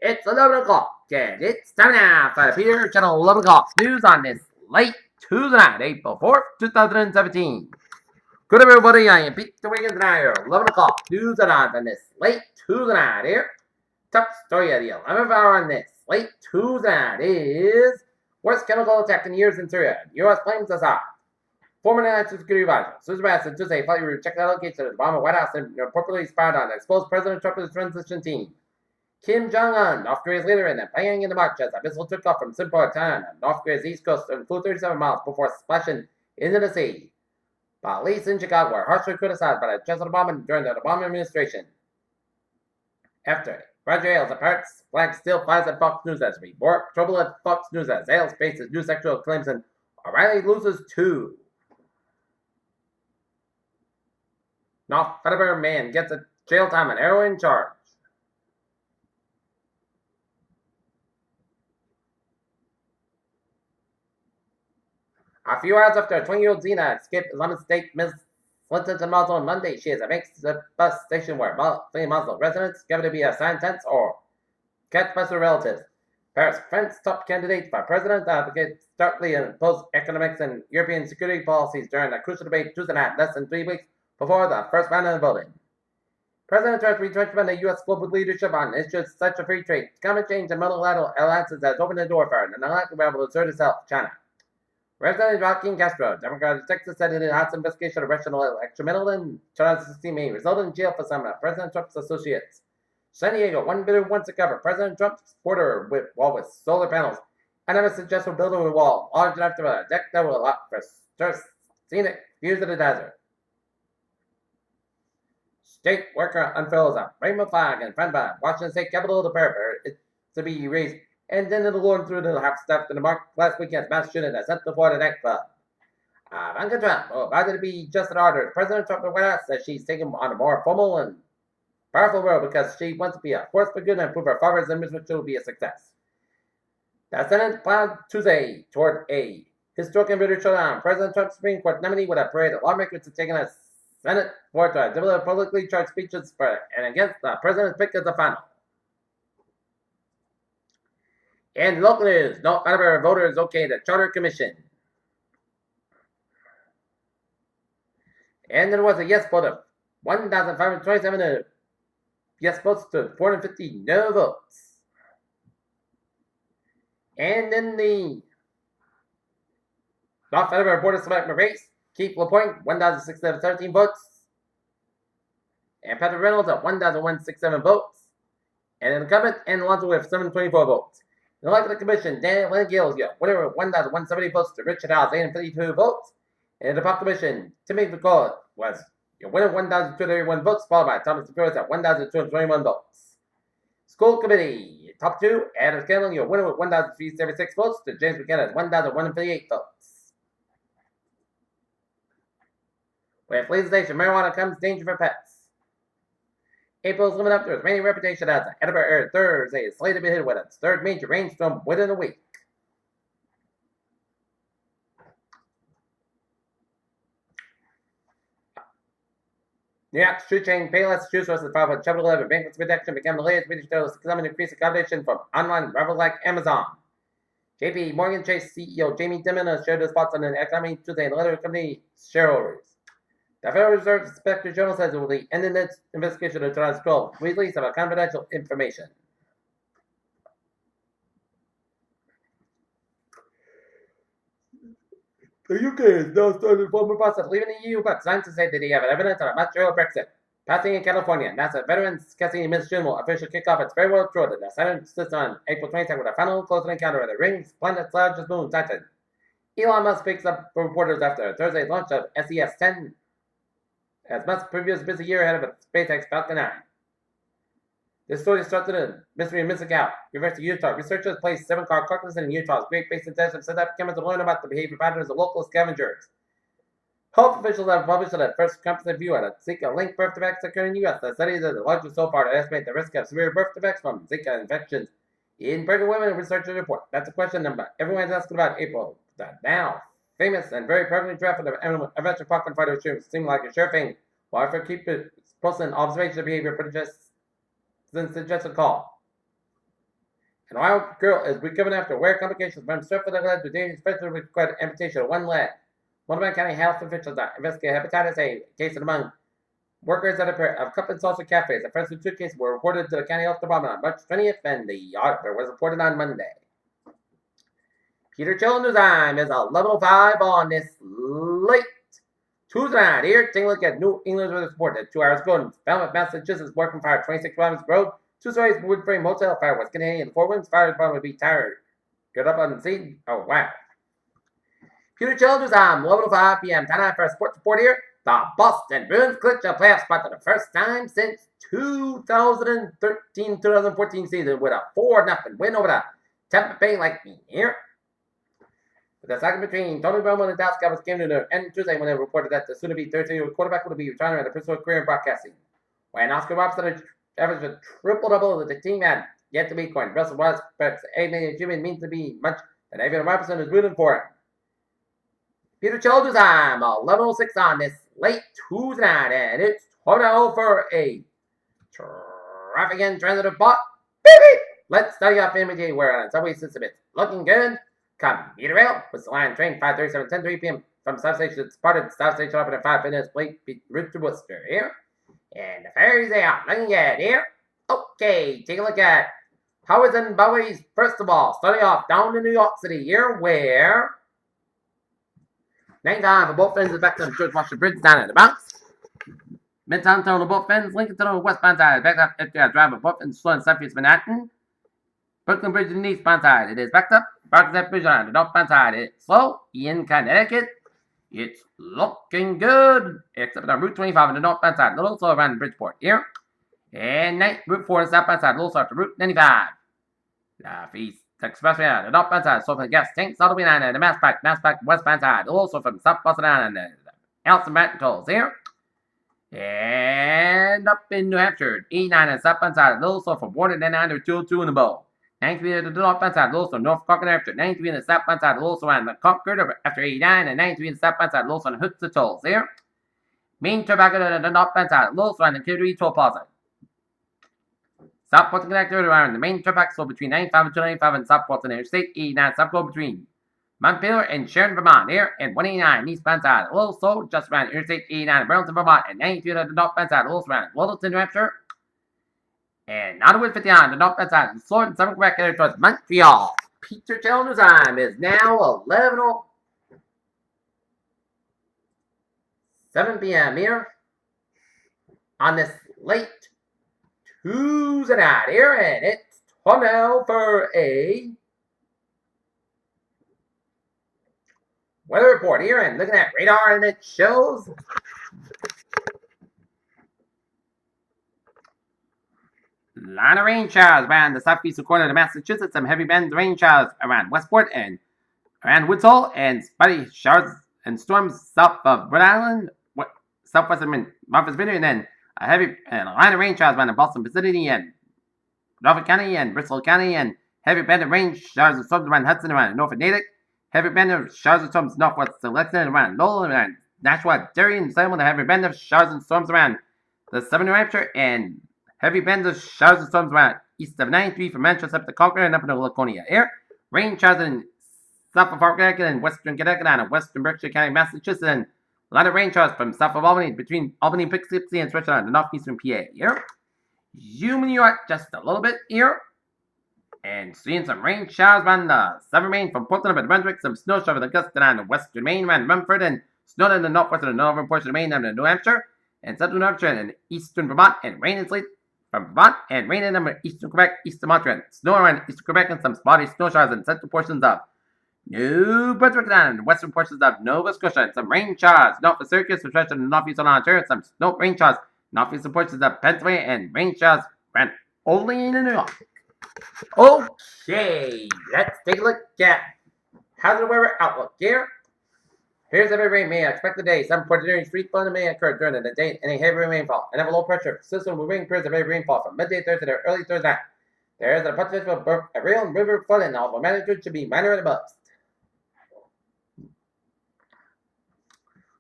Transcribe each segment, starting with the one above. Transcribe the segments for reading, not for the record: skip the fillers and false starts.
It's 11 o'clock, and it's time now for the Peter Channel 11 o'clock news on this late Tuesday night, April 4th, 2017. Good everybody, I am Pete the Wiggins, and I are 11 o'clock news on this late Tuesday night here. Top story of the 11th hour on this late Tuesday night is worst chemical attack in years in Syria. U.S. claims Assad. Former National Security Advisor Susan Rice said Tuesday flight route checked the location of the Obama White House and reportedly spied on and exposed President Trump's transition team. Kim Jong-un, North Korea's leader, and Pyongyang in the March as a missile took off from Sinpo, Thailand, North Korea's east coast, and flew 37 miles before splashing into the sea. Police in Chicago were harshly criticized by President Obama during the Obama administration. After Roger Ailes, the Pirates flag still flies at Fox News as we more trouble at Fox News as Ailes faces new sexual claims and O'Reilly loses two. North Federal man gets a jail time and heroin charge. A few hours after 20-year-old Zena escaped Islamic State sentence in Mosul on Monday, she is at the bus station where Muslim residents gather to be assigned tents or catch bus with relatives. Paris, France's top candidate for president advocates starkly imposed economics and European security policies during a crucial debate Tuesday night, less than 3 weeks before the first round of voting. President Trump's retrenchment of U.S. global leadership on issues such as free trade, climate change, and multilateral alliances has opened the door for an unlikely rival to assert itself, China. Representative Joaquin Castro, Democrat of Texas, said in a House investigation of Russian extramural in 2016 may result in jail for some of President Trump's associates. San Diego, one bidder wants to cover President Trump's border wall with solar panels. Another suggests we're building a wall large enough to a deck that will allow for scenic views of the desert. State worker unfurls a rainbow flag in front of Washington State Capitol to prepare it to be raised. And then it'll go through the half step in the mark last weekend's mass shooting that sent before the nightclub. Ivanka Trump, about to be just an order. President Trump of the White House says she's taken on a more formal and powerful role because she wants to be a force for good and prove her father's image will be a success. The Senate plowed Tuesday toward a historic invader showdown. President Trump's Supreme Court nominee would have parade of lawmakers to take in a Senate floor to deliver publicly charged speeches for and against the president's pick as the final. And local news, no federal voters okay the Charter Commission. And there was a yes vote of 1,527 yes votes to 450 no votes. And in the North Federal Board of Selectmen race, Keith LaPointe, 1,617 votes. And Patrick Reynolds at 1,167 votes. And an incumbent, and Alonso with 724 votes. In the elected commission, Dan Lynn Gales, winner with 1,170 votes to Richard House, 852 votes. And in the pop commission, Timmy McCall was winner with 1,231 votes, followed by Thomas DeForest at 1,221 votes. School committee, top two, Adam Scanlon, winner with 1,376 votes to James McKenna at 1,158 votes. With legalization, marijuana comes danger for pets. April's living up to its reigning reputation as the Edinburgh area Thursday is slated to be hit with its third major rainstorm within a week. New York's shoe chain Payless Shoe Sources filed for Chapter 11 bankruptcy protection became the latest British to examine increased competition from online rivals like Amazon. JP Morgan Chase CEO Jamie Dimon shared his thoughts on the economy Tuesday in a letter to company shareholders. The Federal Reserve Inspector General says it will be ending its investigation of 2012 release of confidential information. The UK is now starting the formal process of leaving the EU, but scientists say that they have evidence of a much earlier Brexit. Passing in California, NASA Veterans Casting Mission will officially kick off its farewell tour to the Saturn system on April 22nd with a final close encounter of the Rings planet's largest moon, Titan. Elon Musk speaks up for reporters after Thursday's launch of SES-10. As Musk's previous busy year ahead of its SpaceX Falcon 9. This story starts in a mystery in Mississauga, University of Utah. Researchers placed 7-car carcasses in Utah's Great Basin Desert and set up cameras to learn about the behavior patterns of local scavengers. Health officials have published their first comprehensive view on Zika-linked birth defects occurring in the U.S. The studies are the largest so far to estimate the risk of severe birth defects from Zika infections in pregnant women, researchers report. That's a question number everyone's asking about April. The now famous and very prevalent draft of the adventure popcorn fighter seemed like a sure thing. While if keep it posting observation of behavior since the just a call. An Ohio girl is recovering after wear complications from strep that led to dangerous special required amputation of one leg. Multnomah County health officials investigate hepatitis A case among workers at a pair of cup and salsa cafes. The first two cases were reported to the county health department on March 20th, and the auditor was reported on Monday. Peter Chill News Time is 11:05 on this late Tuesday night. Here, take a look at New England weather report that 2 hours ago. Falmouth, Massachusetts, working fire 26 Robins Road. 2 stories wood frame hotel fire was Canadian. 4 winds. Fire department would be tired. Get up on the scene. Oh wow. Peter Chill News Time, 11:05 p.m. Time for a sports report here. The Boston Bruins clinched a playoff spot for the first time since 2013-2014 season with a 4-0 win over the Tampa Bay Lightning here. The second between Tony Romo and the Dallas Cowboys came to the end Tuesday when they reported that the soon-to-be 13-year-old quarterback would be retiring at a personal career in broadcasting. When Oscar Robertson averaged a triple-double that the team had yet to be coined. Russell Westbrook's $8 million means to be much that Evan Robertson is rooting for him. Peter Childers time, 11:06 on this late Tuesday night, and it's time for a traffic and transitive bot. Beep, beep. Let's start you off immediately where on subway system it's looking good. Commuter rail with the line train 5:37, 10:03 p.m. from South Station. It's part of the South Station open at 5 minutes late route to Worcester here. And the ferries they are looking good here. Okay, take a look at Powers and Bowies. First of all, starting off down in New York City here, where 9-5 for both ends is back to the George Washington Bridge down at the bounce. Midtown Tunnel to both ends, Lincoln Tunnel westbound side, back up at the drive of both ends, slow and Southeast Manhattan. Brooklyn Bridge on the eastbound side, it is backed up. Barclay Bridge on the northbound side, it's slow. In Connecticut, it's looking good, except on Route 25 on the northbound side, a little slow around Bridgeport here. And Route 4 on the southbound side, a little slow after Route 95. East Expressway on the northbound side, so from the gas tanks all the way down to the Mass Pike westbound side, also from South Boston down and the Allison Mountain tolls here. And up in New Hampshire, 89 on the southbound side, a little slow from Warden and under 202 in the bowl. 93 on the northbound side, a little slow North Concord after 93 on the southbound side, a little slow on the Concord after 89, and 93 on the southbound side, a little slow on the Hooks tolls here. Main Tobacco on the northbound side, a little slow on the Kittery Toll Plaza. South Portland connector around the main turnpike slow between 95 and 295 and South Portland Interstate 89 South go between Montpelier and Sharon, Vermont here, and 189 eastbound side, a little slow just around Interstate 89 in Burlington, Vermont, and 93 on the northbound side, a little slow around Littleton, New Hampshire, and Nottingwood 59 on the northbound side, and slow in Southern Quebec headed towards Montreal. Peter Challenger's time is now 11:07 p.m. here on this late Tuesday night here, and it's time now for a weather report here, and looking at radar, and it shows line of rain showers around the southeastern corner of Massachusetts, some heavy bands of rain showers around Westport and around Woods Hole, and spotty showers and storms south of Rhode Island, southwestern Martha's Vineyard, and then a heavy line of rain showers around the Boston vicinity and Norfolk County and Bristol County, and heavy band of rain showers and storms around Hudson around Norfolk Natick. Heavy band of showers and storms northwest Lexington around Lowell and Nashua, Derry, and Salem. A heavy band of showers and storms around the southern New Hampshire, and heavy band of showers and storms around east of 93 from Manchester up to Concord and up into Laconia here. Rain showers in south of Connecticut and western Connecticut and western Berkshire County, Massachusetts, and a lot of rain showers from south of Albany between Albany, Poughkeepsie, and Stretch on the northeastern PA here. Human New York just a little bit here. And seeing some rain showers around the southern Maine from Portland up to Brunswick, some snow showers in Augusta on the western Maine around Rumford, and snow in the northwestern and northern portion of Maine down to New Hampshire, and central New Hampshire and eastern Vermont, and rain and sleet from Vermont, and rain in eastern Quebec, east of Montreal, snow around eastern Quebec, and some spotty snow showers in central portions of New Brunswick and the western portions of Nova Scotia, and some rain showers north of Syracuse, which in the northeastern Ontario, some snow rain showers northeastern portions of Pennsylvania, and rain showers around only in New York. Okay, let's take a look at hazard weather outlook here. Here's heavy rain may expect today. Some during street flooding may occur during the day, and a heavy rainfall. And have a low pressure system will bring periods of heavy rainfall from midday Thursday to early Thursday night. There is a potential of a real river flooding, although magnitude should be minor at above.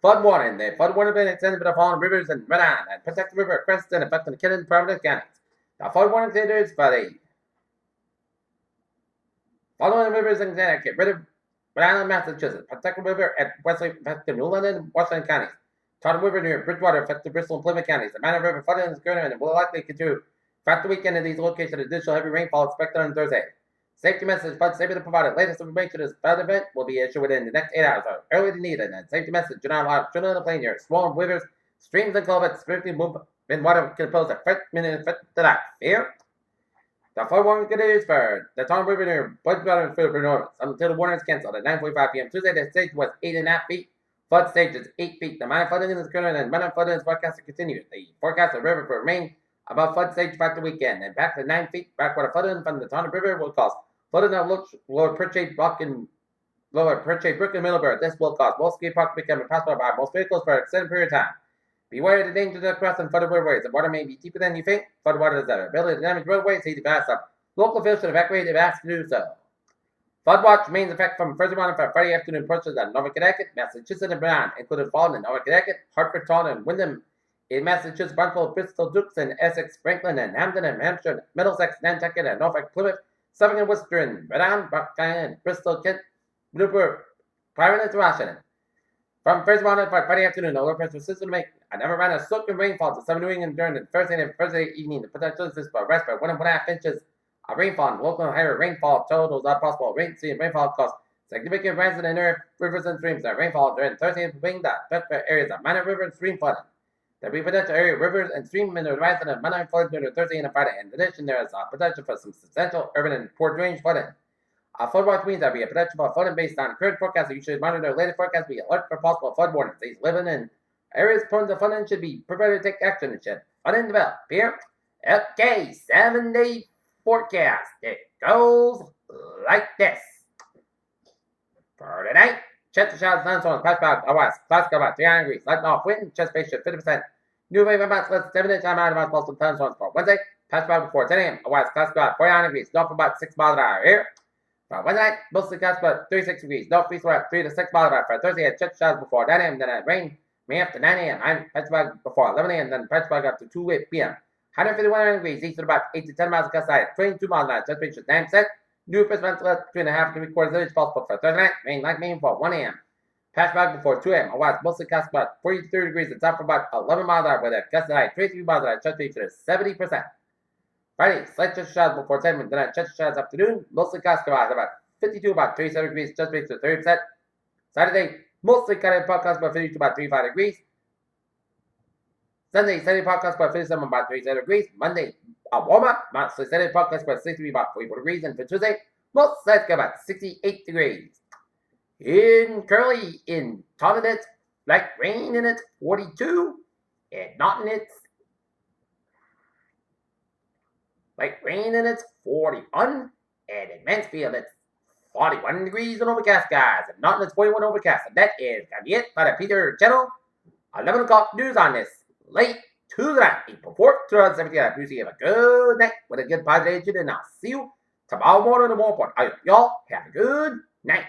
Flood warning. The flood warning has been extended to the following rivers in Rhode Island and protect the river crest and affecting the Kent and Providence counties. The flood warning standards for the Following rivers in Connecticut, Rhode Island, Massachusetts, Pawtucket River at Wesley, affected New London, Washington counties. Todd River near Bridgewater, affected Bristol and Plymouth counties. The Manor River flooding is current and will likely continue throughout the weekend in these locations. Additional heavy rainfall expected on Thursday. Safety message, flood safety provided. Latest information is flood event will be issued within the next 8 hours. Early to need and safety message, do not allow children in the plain near swollen rivers, streams, and culverts. Swiftly move in water can pose a threat to that. Fear. The flood warning continues for the Tom River near Bridgewater and Philip North until the warning is canceled at 9:45 p.m. Tuesday. The stage was 8.5 feet. Flood stage is 8 feet. The minor flooding is current and minor flooding is forecast to continue. The forecast of the river will remain above flood stage throughout the weekend and back to 9 feet. Backwater flooding from the Tom River will cause flooding of lower Pritchard Brook and Middleburg. This will cause most ski parks to become impassable by most vehicles for an extended period of time. Beware of the dangers of crossing flooded roadways. The water may be deeper than you think. Flooded water has the ability to damage roadways. See the advice of local officials to evacuate if asked to do so. Flood watch remains in effect from Thursday morning for Friday afternoon approaches at Northern Connecticut, Massachusetts, and Vermont, including Fallen in Northern Connecticut, Hartford, Taunton, and Wyndham in Massachusetts, Barnstable, Bristol, Dukes, and Essex, Franklin, and Hampton, and Hampshire, Middlesex, Nantucket, and Norfolk, Plymouth, Suffolk, and Worcester, and Rhode Island, Bristol, Kent, Newport, Providence, Washington. From Thursday morning for Friday afternoon, the low pressure system to make a never ran a soaking rainfall to some New England during the Thursday and Thursday evening. The potential is for rest by 1.5 inches of rainfall and local higher rainfall totals are possible. Rainfall cause significant rise in the rivers and streams. The rainfall during Thursday and bring the affected areas of minor river and stream flooding. There will be potential area rivers and stream in the horizon of minor flooding during Thursday and Friday. In addition, there is a potential for some substantial urban and poor drainage flooding. Flood watch means there will be a potential for flooding based on current forecasts. You should monitor the latest forecast. Be alert for possible flood warnings. These living in areas prone to flooding should be prepared to take action and should flooding develop. Here, okay, 7-day forecast. It goes like this. For tonight, chance of showers and thunderstorms, patch cloud west, clouds about 300 degrees, light off wind, chest base shift 50%. New wave about less than 7 inches, I'm out of possible thunderstorms for Wednesday. Patch cloud before 10 a.m. West, clouds about 49 degrees, north about 6 miles an hour. Here. For Wednesday night, mostly clouds about 36 degrees, northeast about 3 to 6 miles an hour. For Thursday, chance of showers before 9 a.m., then rain may after 9 a.m. Patch cloud before 11 a.m., then patch cloud after 2 p.m. 151 degrees, east at about 8 to 10 miles gust side, 22 miles an hour, chest base 9%. New percent left 2.5 to 3/4 inches possible for Thursday night. Rain light rain for 1 a.m. Patch back before 2 a.m. West mostly cast about 43 degrees. It's up for about 11 miles an hour with a gust at 23 miles an hour. Chest base is 70%. Friday, slight chest showers before 10 a.m. Then chest showers afternoon. Mostly cast about 52, about 37 degrees. Chest base to 30%. Saturday, mostly cutting podcast about 52, about 35 degrees. Sunday, steady podcast about 57, about 37 degrees. Monday, warmer, mostly steady podcast about 63, about 44 degrees. And for Tuesday, most sides go about 68 degrees. In Curly, in Taunton, it's like rain in it, 42. And Naughton, it's like rain in it, 41. And in Mansfield, it's 41 degrees and overcast, guys. And Naughton, it's 41 overcast. And that is going to be it by the Peter channel. 11 o'clock news on this late Tuesday night, April 4th, 2017. I appreciate you have a good night with a good positive attitude, and I'll see you tomorrow morning in the more important. Y'all have a good night.